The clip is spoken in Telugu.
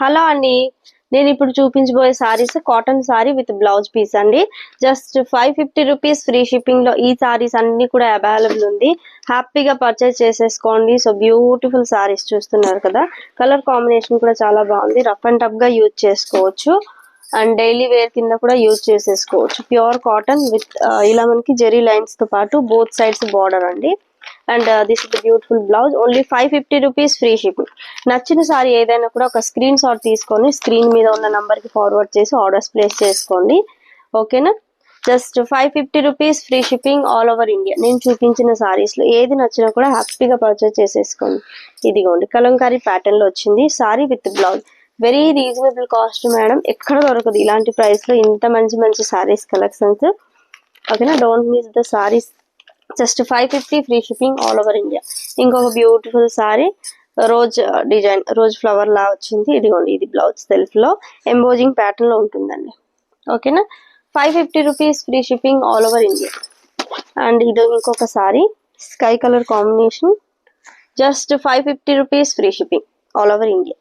హలో అండి. నేను ఇప్పుడు చూపించబోయే saris cotton sari with blouse piece అండి. జస్ట్ 550 రూపీస్ ఫ్రీ షిప్పింగ్ లో ఈ సారీస్ అన్ని కూడా అవైలబుల్ ఉంది. హ్యాపీగా పర్చేస్ చేసేసుకోండి. సో బ్యూటిఫుల్ సారీస్ చూస్తున్నారు కదా, కలర్ కాంబినేషన్ కూడా చాలా బాగుంది. రఫ్ అండ్ టఫ్ గా యూజ్ చేసుకోవచ్చు అండ్ డైలీ వేర్ కింద కూడా యూజ్ చేసేసుకోవచ్చు. ప్యూర్ కాటన్ విత్ ఇలా మనకి జెరీ లైన్స్ తో పాటు బోత్ సైడ్స్ బార్డర్ అండి. And this is the beautiful blouse. Only 550 rupees free shipping. నచ్చిన సారీ ఏదైనా కూడా ఒక స్క్రీన్ షాట్ తీసుకొని స్క్రీన్ మీద ఉన్న నంబర్ కి ఫార్వర్డ్ చేసి ఆర్డర్స్ ప్లేస్ చేసుకోండి. ఓకేనా? Just 550 rupees free shipping all over India. నేను చూపించిన సారీస్ లో ఏది నచ్చినా కూడా హ్యాపీగా పర్చేస్ చేసేసుకోండి. ఇదిగోండి కలంకారీ ప్యాటర్న్ లో వచ్చింది sari with blouse. Very reasonable cost madam, ఎక్కడ దొరకదు ఇలాంటి ప్రైస్ లో ఇంత మంచి మంచి సారీస్ కలెక్షన్స్. ఓకేనా? Don't miss the saris. Just 550 free shipping all over India. ఇంకొక beautiful sari rose design, rose flower లా వచ్చింది. ఇదిగోండి ఇది బ్లౌజ్ సెల్ఫ్ లో ఎంబోజింగ్ ప్యాటర్న్ లో ఉంటుందండి. ఓకేనా? 550 rupees free shipping all over India. And ఇది ఇంకొక sari sky colour combination. Just 550 rupees free shipping all over India.